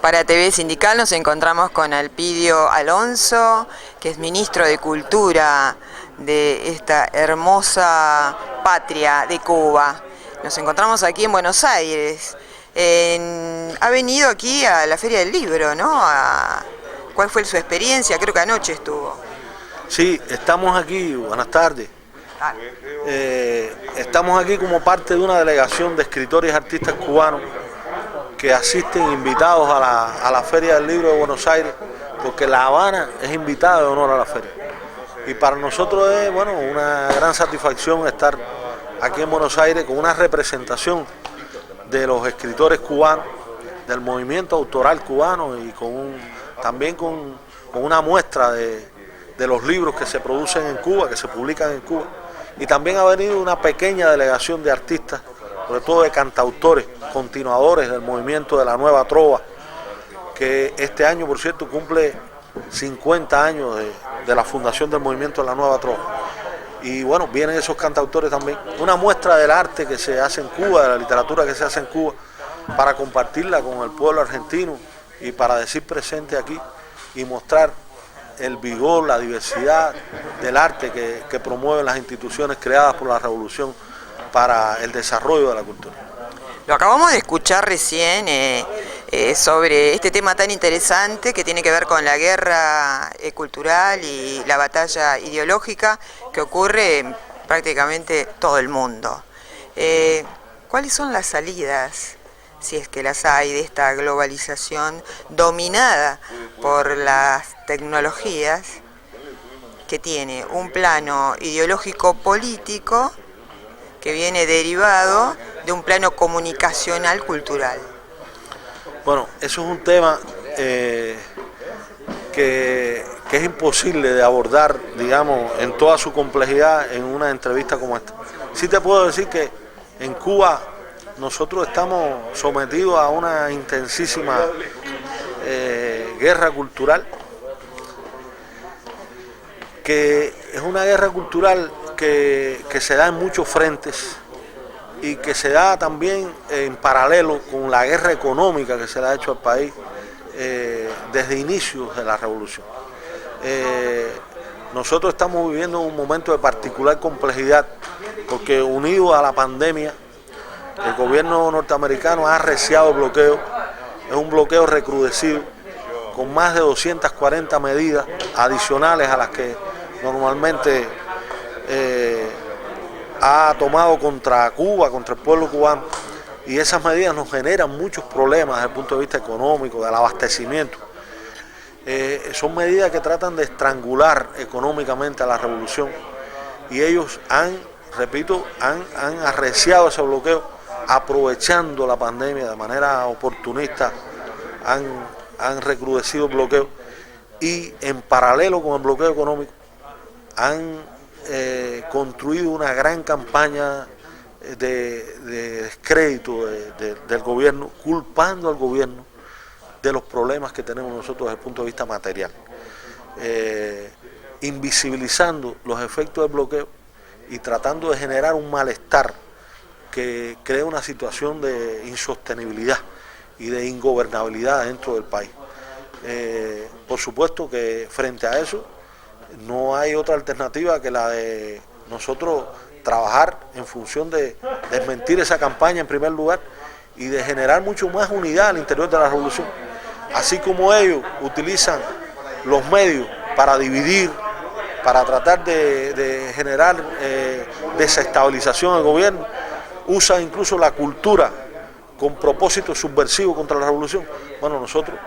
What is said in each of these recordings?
Para TV Sindical nos encontramos con Elpidio Alonso, que es ministro de Cultura de esta hermosa patria de Cuba. Nos encontramos aquí en Buenos Aires. Ha venido aquí a la Feria del Libro, ¿no? ¿Cuál fue su experiencia? Creo que anoche estuvo. Sí, estamos aquí, buenas tardes. Estamos aquí como parte de una delegación de escritores y artistas cubanos que asisten invitados a la Feria del Libro de Buenos Aires, porque La Habana es invitada de honor a la feria. Y para nosotros es una gran satisfacción estar aquí en Buenos Aires con una representación de los escritores cubanos, del movimiento autoral cubano y también con una muestra de los libros que se producen en Cuba, que se publican en Cuba. Y también ha venido una pequeña delegación de artistas, sobre todo de cantautores, continuadores del movimiento de la Nueva Trova, que este año, por cierto, cumple 50 años de la fundación del movimiento de la Nueva Trova. Y bueno, vienen esos cantautores también. Una muestra del arte que se hace en Cuba, de la literatura que se hace en Cuba, para compartirla con el pueblo argentino y para decir presente aquí y mostrar el vigor, la diversidad del arte que promueven las instituciones creadas por la Revolución para el desarrollo de la cultura. Lo acabamos de escuchar recién sobre este tema tan interesante que tiene que ver con la guerra cultural y la batalla ideológica que ocurre en prácticamente todo el mundo. ¿Cuáles son las salidas, si es que las hay, de esta globalización dominada por las tecnologías, que tiene un plano ideológico político que viene derivado de un plano comunicacional cultural? Bueno, eso es un tema que es imposible de abordar, digamos, en toda su complejidad en una entrevista como esta. Sí te puedo decir que en Cuba nosotros estamos sometidos a una intensísima guerra cultural, que es una guerra cultural que se da en muchos frentes y que se da también en paralelo con la guerra económica que se le ha hecho al país desde inicios de la revolución. Nosotros estamos viviendo un momento de particular complejidad porque, unido a la pandemia, el gobierno norteamericano ha arreciado el bloqueo. Es un bloqueo recrudecido con más de 240 medidas adicionales a las que normalmente ha tomado contra Cuba, contra el pueblo cubano, y esas medidas nos generan muchos problemas desde el punto de vista económico, del abastecimiento. Son medidas que tratan de estrangular económicamente a la revolución, y ellos han arreciado ese bloqueo, aprovechando la pandemia de manera oportunista, han recrudecido el bloqueo, y en paralelo con el bloqueo económico han construido una gran campaña de descrédito del gobierno, culpando al gobierno de los problemas que tenemos nosotros desde el punto de vista material, invisibilizando los efectos del bloqueo y tratando de generar un malestar que crea una situación de insostenibilidad y de ingobernabilidad dentro del país. Por supuesto que frente a eso no hay otra alternativa que la de nosotros trabajar en función de desmentir esa campaña en primer lugar y de generar mucho más unidad al interior de la revolución. Así como ellos utilizan los medios para dividir, para tratar de generar desestabilización al gobierno, usan incluso la cultura con propósito subversivo contra la revolución. Bueno, nosotros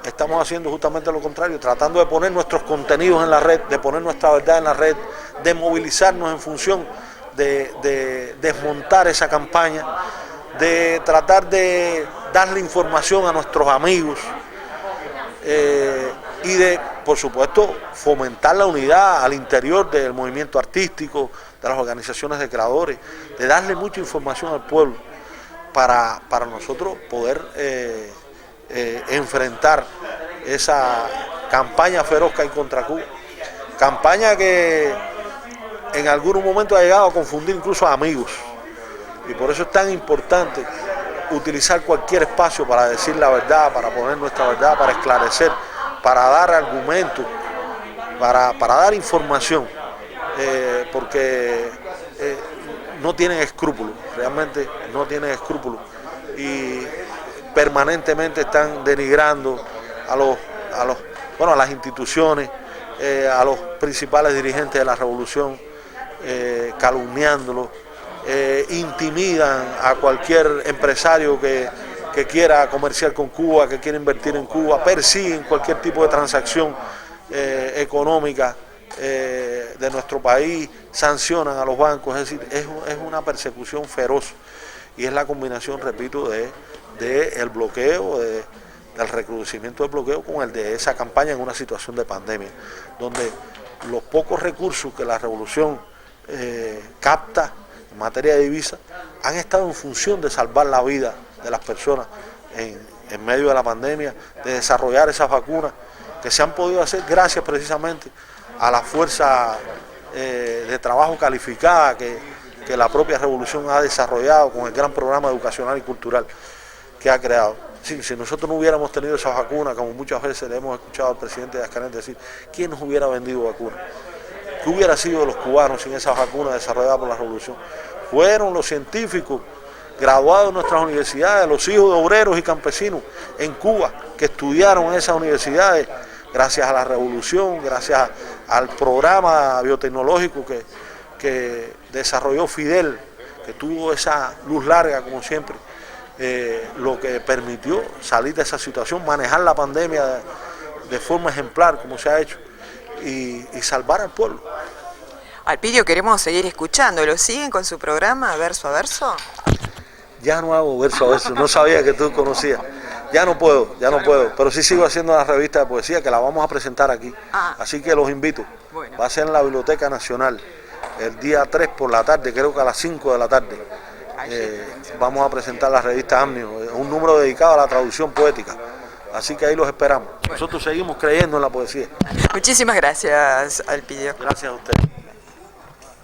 estamos haciendo justamente lo contrario, tratando de poner nuestros contenidos en la red, de poner nuestra verdad en la red, de movilizarnos en función de desmontar esa campaña, de tratar de darle información a nuestros amigos y de, por supuesto, fomentar la unidad al interior del movimiento artístico, de las organizaciones de creadores, de darle mucha información al pueblo para nosotros poder enfrentar esa campaña feroz que hay contra Cuba, campaña que en algunos momentos ha llegado a confundir incluso a amigos, y por eso es tan importante utilizar cualquier espacio para decir la verdad, para poner nuestra verdad, para esclarecer, para dar argumentos, para dar información, porque no tienen escrúpulos, realmente no tienen escrúpulos, y permanentemente están denigrando a las instituciones, a los principales dirigentes de la revolución, calumniándolos, intimidan a cualquier empresario que quiera comerciar con Cuba, que quiera invertir en Cuba, persiguen cualquier tipo de transacción económica de nuestro país, sancionan a los bancos, es decir, es una persecución feroz, y es la combinación, repito, del bloqueo, del recrudecimiento del bloqueo con el de esa campaña en una situación de pandemia, donde los pocos recursos que la revolución capta en materia de divisas han estado en función de salvar la vida de las personas en medio de la pandemia, de desarrollar esas vacunas que se han podido hacer gracias precisamente a la fuerza de trabajo calificada que la propia revolución ha desarrollado con el gran programa educacional y cultural que ha creado. Sí, si nosotros no hubiéramos tenido esas vacunas, como muchas veces le hemos escuchado al presidente de Ascanel decir, ¿quién nos hubiera vendido vacunas? ¿Qué hubiera sido de los cubanos sin esas vacunas desarrolladas por la revolución? Fueron los científicos graduados en nuestras universidades, los hijos de obreros y campesinos en Cuba, que estudiaron en esas universidades gracias a la revolución, gracias al programa biotecnológico que desarrolló Fidel, que tuvo esa luz larga como siempre, lo que permitió salir de esa situación, manejar la pandemia de forma ejemplar como se ha hecho y salvar al pueblo. Alpidio, queremos seguir escuchándolo. ¿Siguen con su programa Verso a Verso? Ya no hago verso a verso, no sabía que tú conocías. Ya no puedo, pero sí sigo haciendo la revista de poesía que la vamos a presentar aquí. Así que los invito. Bueno. Va a ser en la Biblioteca Nacional el día 3 por la tarde, creo que a las 5 de la tarde. Vamos a presentar la revista Amnio, un número dedicado a la traducción poética. Así que ahí los esperamos. Nosotros seguimos creyendo en la poesía. Muchísimas gracias, Alpidio. Gracias a usted.